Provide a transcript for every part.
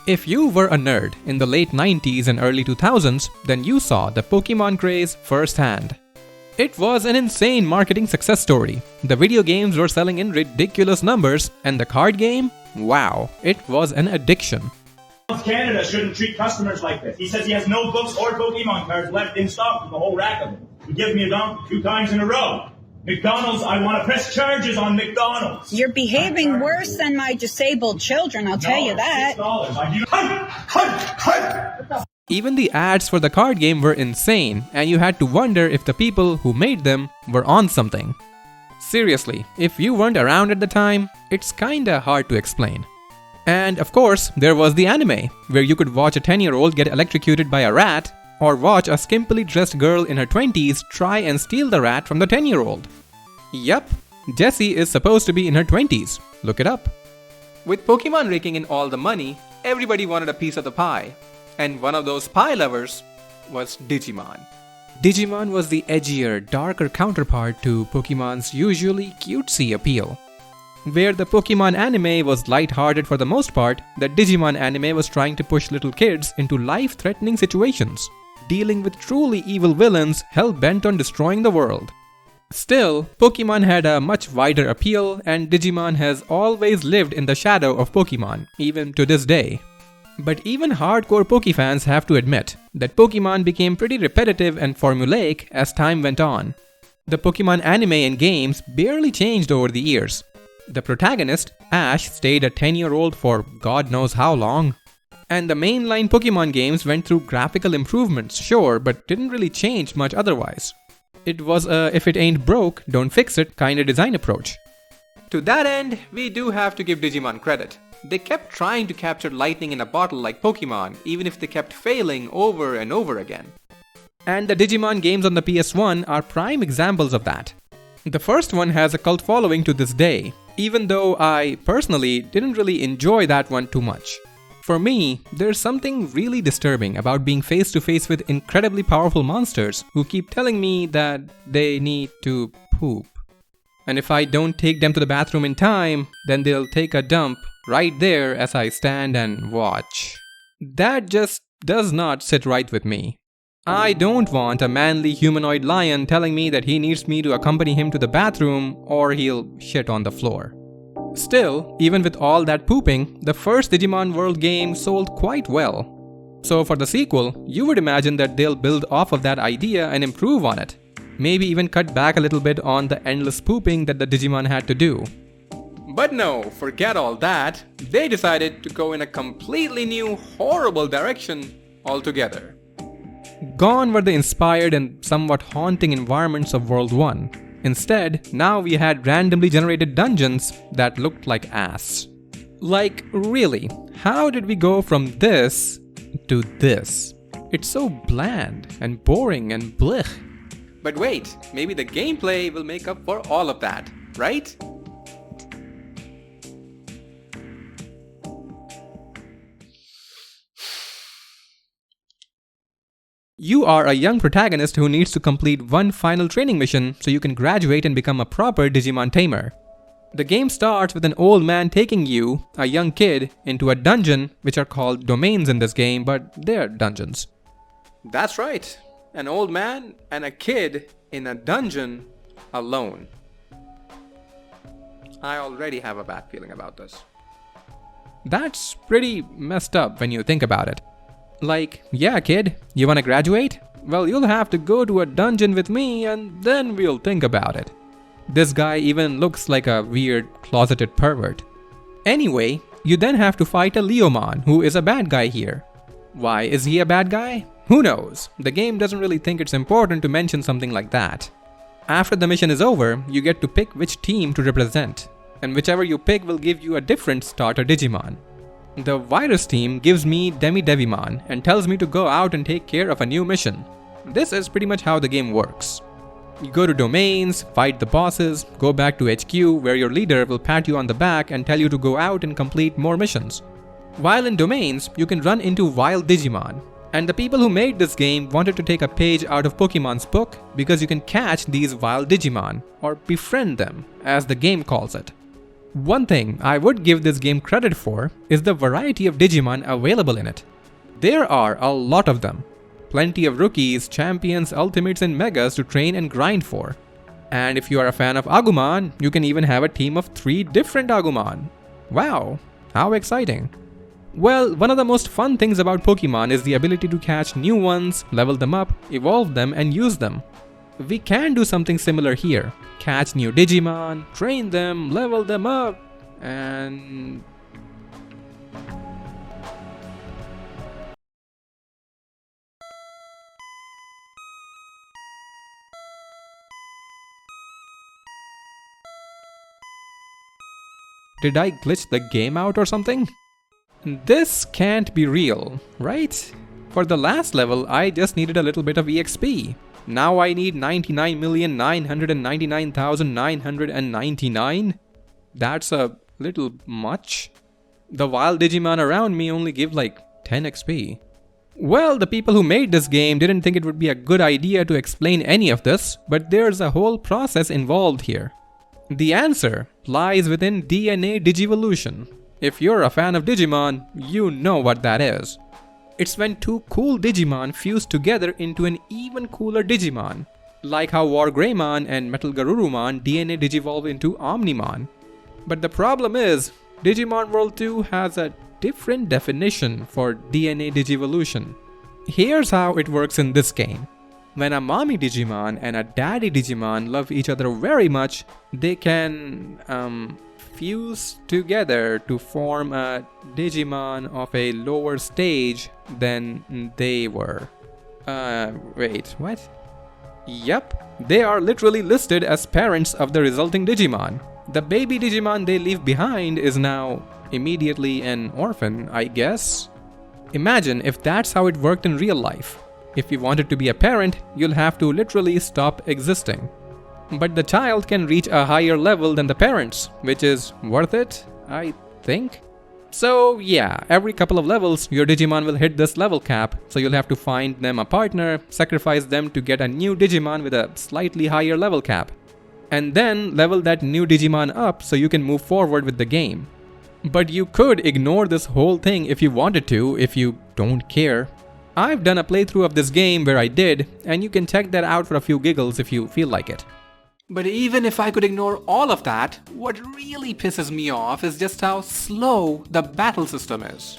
If you were a nerd in the late 90s and early 2000s, then you saw the Pokemon craze firsthand. It was an insane marketing success story. The video games were selling in ridiculous numbers, and the card game? Wow, it was an addiction. Canada shouldn't treat customers like this. He says he has no books or Pokemon cards left in stock with a whole rack of them. He gives me a donkey 2 times in a row. McDonald's, I want to press charges on McDonald's. You're behaving worse than my disabled children, I'll tell you that. Even the ads for the card game were insane, and you had to wonder if the people who made them were on something. Seriously, if you weren't around at the time, it's kinda hard to explain. And of course, there was the anime, where you could watch a 10-year-old get electrocuted by a rat, or watch a skimpily dressed girl in her 20s try and steal the rat from the 10-year-old. Yup, Jessie is supposed to be in her 20s. Look it up. With Pokemon raking in all the money, everybody wanted a piece of the pie. And one of those pie lovers was Digimon. Digimon was the edgier, darker counterpart to Pokemon's usually cutesy appeal. Where the Pokemon anime was light-hearted for the most part, the Digimon anime was trying to push little kids into life-threatening situations, dealing with truly evil villains hell-bent on destroying the world. Still, Pokemon had a much wider appeal, and Digimon has always lived in the shadow of Pokemon, even to this day. But even hardcore Pokefans have to admit that Pokemon became pretty repetitive and formulaic as time went on. The Pokemon anime and games barely changed over the years. The protagonist, Ash, stayed a 10-year-old for God knows how long. And the mainline Pokemon games went through graphical improvements, sure, but didn't really change much otherwise. It was a if it ain't broke, don't fix it kinda design approach. To that end, we do have to give Digimon credit. They kept trying to capture lightning in a bottle like Pokemon, even if they kept failing over and over again. And the Digimon games on the PS1 are prime examples of that. The first one has a cult following to this day, even though I personally didn't really enjoy that one too much. For me, there's something really disturbing about being face to face with incredibly powerful monsters who keep telling me that they need to poop. And if I don't take them to the bathroom in time, then they'll take a dump right there as I stand and watch. That just does not sit right with me. I don't want a manly humanoid lion telling me that he needs me to accompany him to the bathroom or he'll shit on the floor. Still, even with all that pooping, the first Digimon World game sold quite well. So for the sequel, you would imagine that they'll build off of that idea and improve on it. Maybe even cut back a little bit on the endless pooping that the Digimon had to do. But no, forget all that. They decided to go in a completely new, horrible direction altogether. Gone were the inspired and somewhat haunting environments of World 1. Instead, now we had randomly generated dungeons that looked like ass. Like, really, how did we go from this to this? It's so bland and boring and blech. But wait, maybe the gameplay will make up for all of that, right? You are a young protagonist who needs to complete one final training mission so you can graduate and become a proper Digimon tamer. The game starts with an old man taking you, a young kid, into a dungeon, which are called domains in this game, but they're dungeons. That's right, an old man and a kid in a dungeon alone. I already have a bad feeling about this. That's pretty messed up when you think about it. Like, yeah kid, you wanna graduate? Well, you'll have to go to a dungeon with me and then we'll think about it. This guy even looks like a weird, closeted pervert. Anyway, you then have to fight a Leomon, who is a bad guy here. Why is he a bad guy? Who knows? The game doesn't really think it's important to mention something like that. After the mission is over, you get to pick which team to represent, and whichever you pick will give you a different starter Digimon. The virus team gives me Devimon and tells me to go out and take care of a new mission. This is pretty much how the game works. You go to domains, fight the bosses, go back to HQ where your leader will pat you on the back and tell you to go out and complete more missions. While in domains, you can run into wild Digimon. And the people who made this game wanted to take a page out of Pokemon's book because you can catch these wild Digimon, or befriend them, as the game calls it. One thing I would give this game credit for is the variety of Digimon available in it. There are a lot of them. Plenty of rookies, champions, ultimates and megas to train and grind for. And if you are a fan of Agumon, you can even have a team of 3 different Agumon. Wow, how exciting. Well, one of the most fun things about Pokemon is the ability to catch new ones, level them up, evolve them and use them. We can do something similar here. Catch new Digimon, train them, level them up, and... Did I glitch the game out or something? This can't be real, right? For the last level, I just needed a little bit of EXP. Now I need 99,999,999? That's a little much. The wild Digimon around me only give like 10 XP. Well, the people who made this game didn't think it would be a good idea to explain any of this, but there's a whole process involved here. The answer lies within DNA Digivolution. If you're a fan of Digimon, you know what that is. It's when 2 cool Digimon fuse together into an even cooler Digimon, like how Wargreymon and Metal Garurumon DNA digivolve into Omnimon. But the problem is, Digimon World 2 has a different definition for DNA Digivolution. Here's how it works in this game. When a mommy Digimon and a daddy Digimon love each other very much, they can fuse together to form a Digimon of a lower stage than they were. Wait, what? Yep, they are literally listed as parents of the resulting Digimon. The baby Digimon they leave behind is now immediately an orphan, I guess. Imagine if that's how it worked in real life. If you wanted to be a parent, you'll have to literally stop existing. But the child can reach a higher level than the parents, which is worth it, I think. So yeah, every couple of levels, your Digimon will hit this level cap, so you'll have to find them a partner, sacrifice them to get a new Digimon with a slightly higher level cap, and then level that new Digimon up so you can move forward with the game. But you could ignore this whole thing if you wanted to, if you don't care. I've done a playthrough of this game where I did, and you can check that out for a few giggles if you feel like it. But even if I could ignore all of that, what really pisses me off is just how slow the battle system is.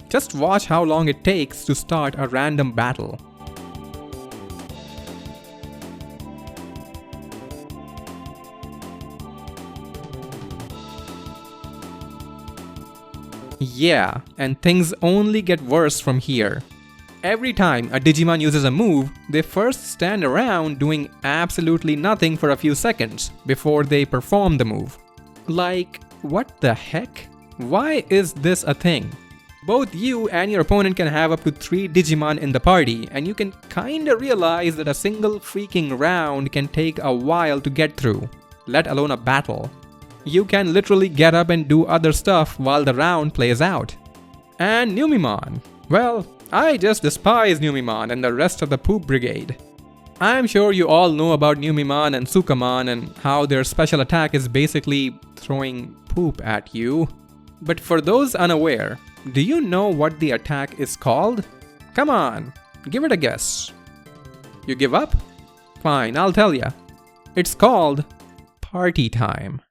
Just watch how long it takes to start a random battle. Yeah, and things only get worse from here. Every time a Digimon uses a move, they first stand around doing absolutely nothing for a few seconds before they perform the move. Like, what the heck? Why is this a thing? Both you and your opponent can have up to 3 Digimon in the party, and you can kinda realize that a single freaking round can take a while to get through, let alone a battle. You can literally get up and do other stuff while the round plays out. And Numemon. Well, I just despise Numemon and the rest of the Poop Brigade. I'm sure you all know about Numemon and Sukamon and how their special attack is basically throwing poop at you. But for those unaware, do you know what the attack is called? Come on, give it a guess. You give up? Fine, I'll tell ya. It's called Party Time.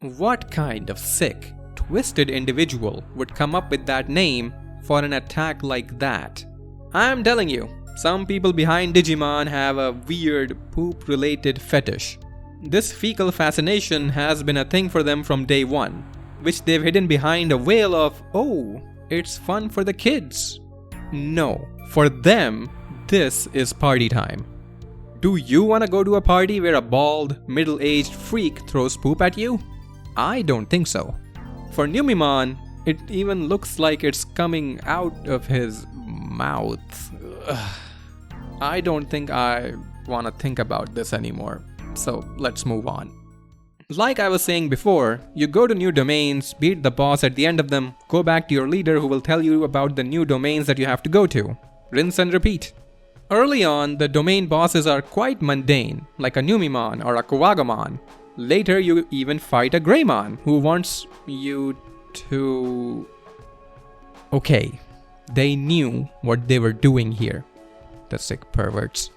What kind of sick, twisted individual would come up with that name for an attack like that? I'm telling you, some people behind Digimon have a weird poop-related fetish. This fecal fascination has been a thing for them from day one, which they've hidden behind a veil of, oh, it's fun for the kids. No, for them, this is party time. Do you want to go to a party where a bald, middle-aged freak throws poop at you? I don't think so. For Numemon, it even looks like it's coming out of his mouth. Ugh. I don't think I want to think about this anymore, so let's move on. Like I was saying before, you go to new domains, beat the boss at the end of them, go back to your leader who will tell you about the new domains that you have to go to. rinse and repeat. Early on, the domain bosses are quite mundane, like a Numemon or a Kuwagamon. Later, you even fight a Greymon who wants you to... Okay, they knew what they were doing here. The sick perverts.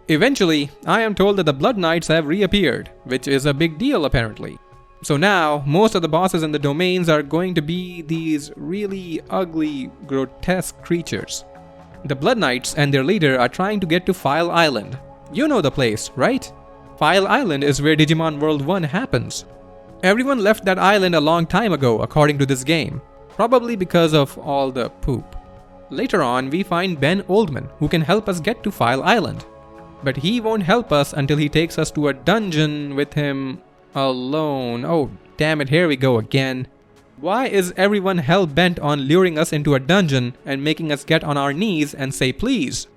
Eventually, I am told that the Blood Knights have reappeared, which is a big deal apparently. So now, most of the bosses in the domains are going to be these really ugly, grotesque creatures. The Blood Knights and their leader are trying to get to File Island. You know the place, right? File Island is where Digimon World 1 happens. Everyone left that island a long time ago according to this game, probably because of all the poop. Later on, we find Ben Oldman, who can help us get to File Island. But he won't help us until he takes us to a dungeon with him alone. Oh, damn it, here we go again. Why is everyone hell-bent on luring us into a dungeon and making us get on our knees and say please?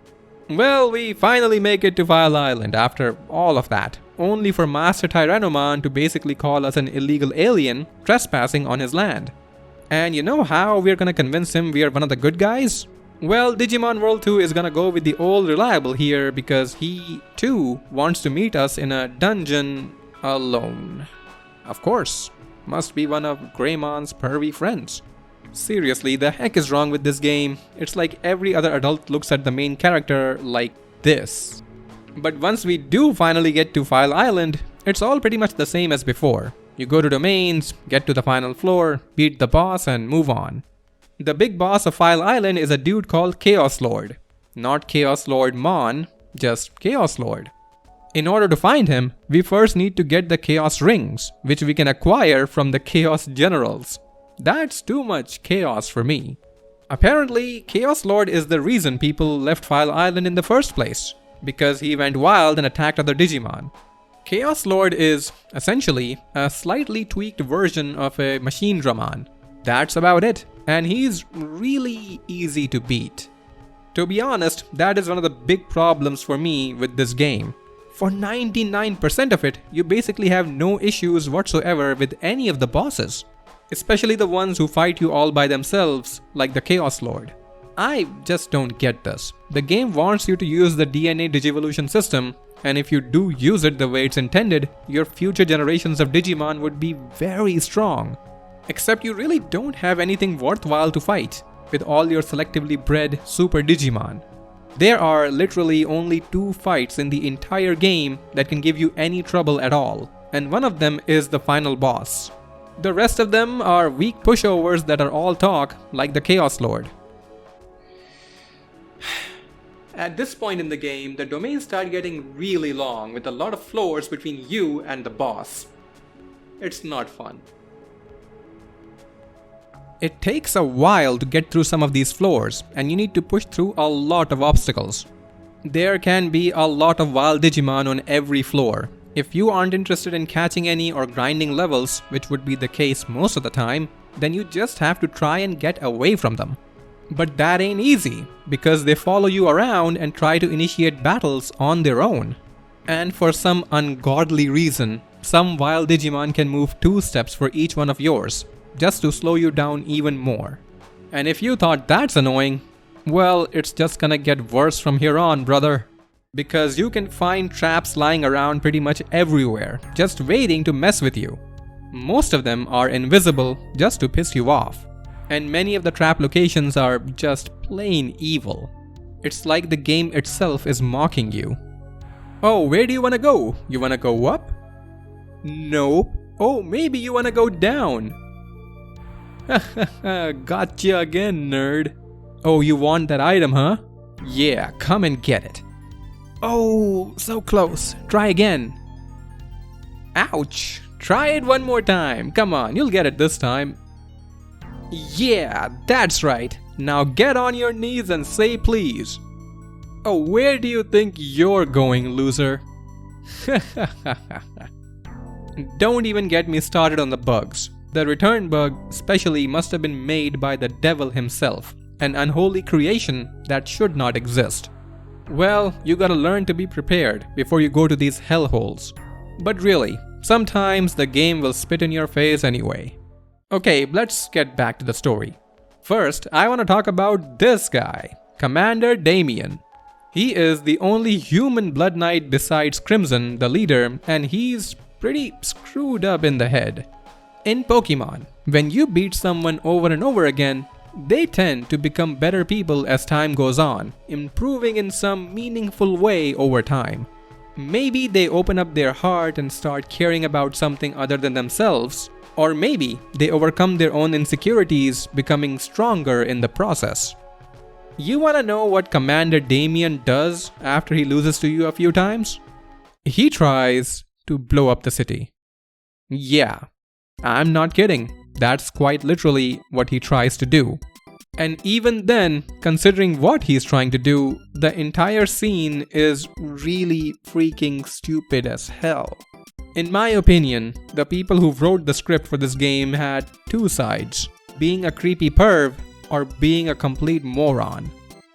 Well, we finally make it to File Island after all of that, only for Master Tyrannomon to basically call us an illegal alien trespassing on his land. And you know how we're gonna convince him we are one of the good guys? Well, Digimon World 2 is gonna go with the old reliable here because he, too, wants to meet us in a dungeon alone. Of course, must be one of Greymon's pervy friends. Seriously, the heck is wrong with this game? It's like every other adult looks at the main character like this. But once we do finally get to File Island, it's all pretty much the same as before. You go to domains, get to the final floor, beat the boss, and move on. The big boss of File Island is a dude called Chaos Lord. Not Chaos Lord Mon, just Chaos Lord. In order to find him, we first need to get the Chaos Rings, which we can acquire from the Chaos Generals. That's too much chaos for me. Apparently, Chaos Lord is the reason people left File Island in the first place, because he went wild and attacked other Digimon. Chaos Lord is, essentially, a slightly tweaked version of a Machine Dramon. That's about it, and he's really easy to beat. To be honest, that is one of the big problems for me with this game. For 99% of it, you basically have no issues whatsoever with any of the bosses. Especially the ones who fight you all by themselves, like the Chaos Lord. I just don't get this. The game wants you to use the DNA Digivolution system, and if you do use it the way it's intended, your future generations of Digimon would be very strong. Except you really don't have anything worthwhile to fight with all your selectively bred Super Digimon. There are literally only 2 fights in the entire game that can give you any trouble at all, and one of them is the final boss. The rest of them are weak pushovers that are all talk, like the Chaos Lord. At this point in the game, the domains start getting really long with a lot of floors between you and the boss. It's not fun. It takes a while to get through some of these floors, and you need to push through a lot of obstacles. There can be a lot of wild Digimon on every floor. If you aren't interested in catching any or grinding levels, which would be the case most of the time, then you just have to try and get away from them. But that ain't easy, because they follow you around and try to initiate battles on their own. And for some ungodly reason, some wild Digimon can move 2 steps for each one of yours, just to slow you down even more. And if you thought that's annoying, well, it's just gonna get worse from here on, brother. Because you can find traps lying around pretty much everywhere, just waiting to mess with you. Most of them are invisible, just to piss you off. And many of the trap locations are just plain evil. It's like the game itself is mocking you. Oh, where do you wanna go? You wanna go up? Nope. Oh, maybe you wanna go down. Gotcha again, nerd. Oh, you want that item, huh? Yeah, come and get it. Oh, so close. Try again. Ouch. Try it one more time. Come on, you'll get it this time. Yeah, that's right. Now get on your knees and say please. Oh, where do you think you're going, loser? Don't even get me started on the bugs. The return bug especially must have been made by the devil himself, an unholy creation that should not exist. Well, you gotta learn to be prepared before you go to these hellholes. But really, sometimes the game will spit in your face anyway. Okay, let's get back to the story. First, I want to talk about this guy. Commander Damien. He is the only human Blood Knight besides Crimson, the leader, and he's pretty screwed up in the head. In Pokemon, when you beat someone over and over again, they tend to become better people as time goes on, improving in some meaningful way over time. Maybe they open up their heart and start caring about something other than themselves, or maybe they overcome their own insecurities, becoming stronger in the process. You wanna know what Commander Damien does after he loses to you a few times? He tries to blow up the city. Yeah, I'm not kidding. That's quite literally what he tries to do. And even then, considering what he's trying to do, the entire scene is really freaking stupid as hell. In my opinion, the people who wrote the script for this game had two sides, being a creepy perv or being a complete moron.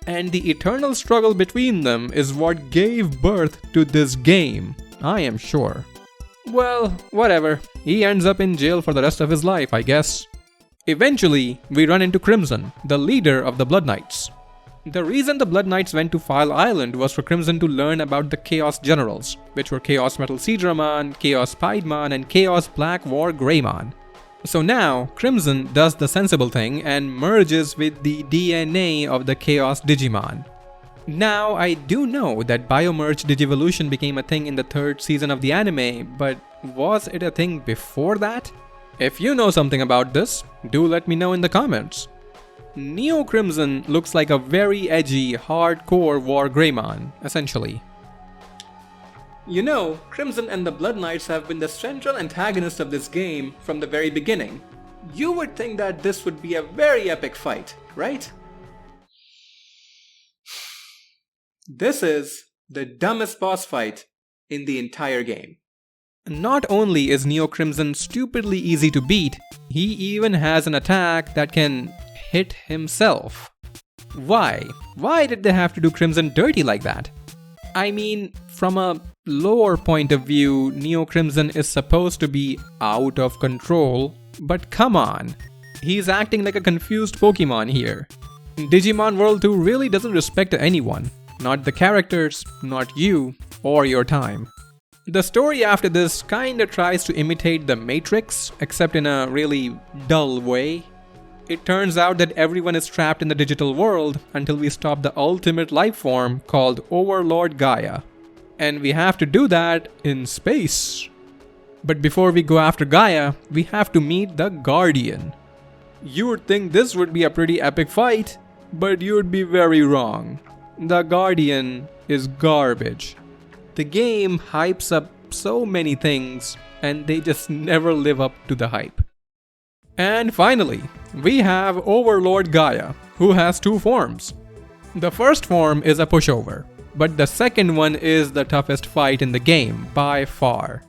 And the eternal struggle between them is what gave birth to this game, I am sure. Well, whatever. He ends up in jail for the rest of his life, I guess. Eventually, we run into Crimson, the leader of the Blood Knights. The reason the Blood Knights went to File Island was for Crimson to learn about the Chaos Generals, which were Chaos Metal Seadramon, Chaos Piedmon, and Chaos Black War Greymon. So now, Crimson does the sensible thing and merges with the DNA of the Chaos Digimon. Now, I do know that Biomerge Digivolution became a thing in the third season of the anime, but was it a thing before that? If you know something about this, do let me know in the comments. Neo Crimson looks like a very edgy, hardcore War Greymon, essentially. You know, Crimson and the Blood Knights have been the central antagonists of this game from the very beginning. You would think that this would be a very epic fight, right? This is the dumbest boss fight in the entire game. Not only is Neo Crimson stupidly easy to beat, he even has an attack that can hit himself. Why? Why did they have to do Crimson dirty like that? I mean, from a lore point of view, Neo Crimson is supposed to be out of control, but come on. He's acting like a confused Pokemon here. Digimon World 2 really doesn't respect anyone. Not the characters, not you, or your time. The story after this kinda tries to imitate The Matrix, except in a really dull way. It turns out that everyone is trapped in the digital world until we stop the ultimate life form called Overlord Gaia. And we have to do that in space. But before we go after Gaia, we have to meet the Guardian. You would think this would be a pretty epic fight, but you'd be very wrong. The Guardian is garbage. The game hypes up so many things, and they just never live up to the hype. And finally, we have Overlord Gaia, who has two forms. The first form is a pushover, but the second one is the toughest fight in the game, by far.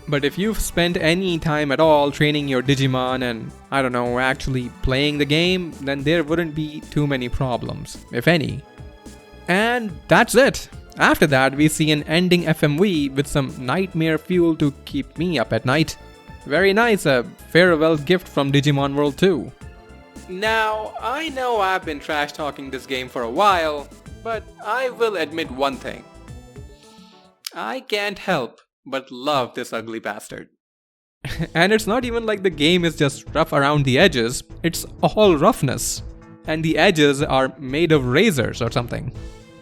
But if you've spent any time at all training your Digimon and, I don't know, actually playing the game, then there wouldn't be too many problems, if any. And that's it. After that, we see an ending FMV with some nightmare fuel to keep me up at night. Very nice, a farewell gift from Digimon World 2. Now, I know I've been trash talking this game for a while, but I will admit one thing. I can't help but love this ugly bastard. And it's not even like the game is just rough around the edges, it's all roughness. And the edges are made of razors or something.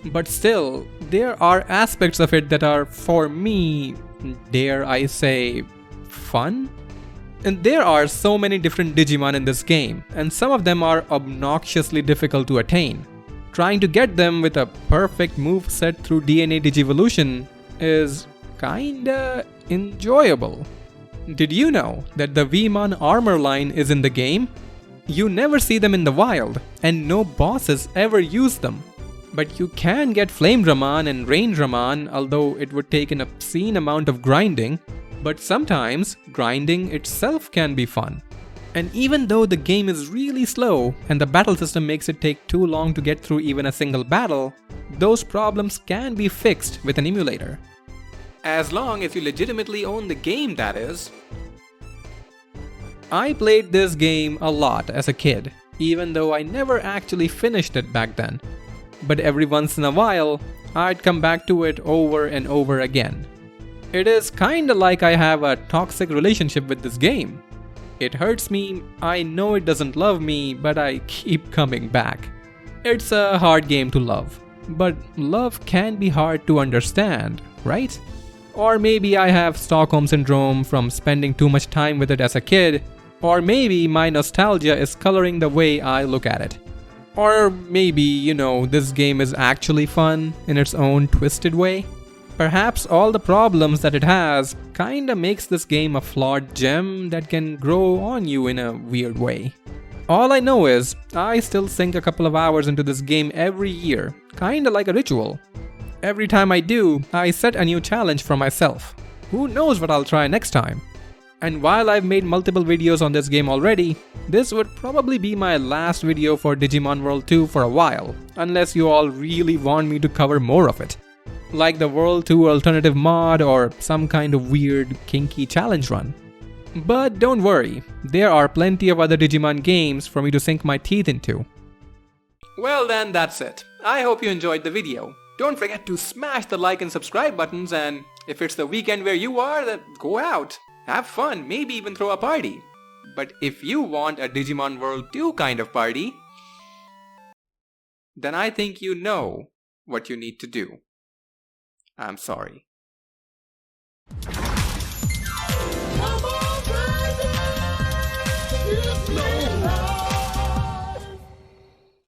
But still, there are aspects of it that are, for me, dare I say, fun? And there are so many different Digimon in this game, and some of them are obnoxiously difficult to attain. Trying to get them with a perfect moveset through DNA Digivolution is kinda enjoyable. Did you know that the Vmon armor line is in the game? You never see them in the wild, and no bosses ever use them. But you can get Flame Dramon and Rain Dramon, although it would take an obscene amount of grinding. But sometimes, grinding itself can be fun. And even though the game is really slow, and the battle system makes it take too long to get through even a single battle, those problems can be fixed with an emulator. As long as you legitimately own the game, that is. I played this game a lot as a kid, even though I never actually finished it back then. but every once in a while, I'd come back to it over and over again. It is kinda like I have a toxic relationship with this game. It hurts me, I know it doesn't love me, but I keep coming back. It's a hard game to love, but love can be hard to understand, right? Or maybe I have Stockholm Syndrome from spending too much time with it as a kid, or maybe my nostalgia is coloring the way I look at it. Or maybe, this game is actually fun in its own twisted way. Perhaps all the problems that it has kinda makes this game a flawed gem that can grow on you in a weird way. All I know is, I still sink a couple of hours into this game every year, kinda like a ritual. Every time I do, I set a new challenge for myself. Who knows what I'll try next time? And while I've made multiple videos on this game already, this would probably be my last video for Digimon World 2 for a while, unless you all really want me to cover more of it. Like the World 2 alternative mod or some kind of weird, kinky challenge run. But don't worry, there are plenty of other Digimon games for me to sink my teeth into. Well then, that's it. I hope you enjoyed the video. Don't forget to smash the like and subscribe buttons, and if it's the weekend where you are, then go out. Have fun, maybe even throw a party. But if you want a Digimon World 2 kind of party, then I think you know what you need to do. I'm sorry.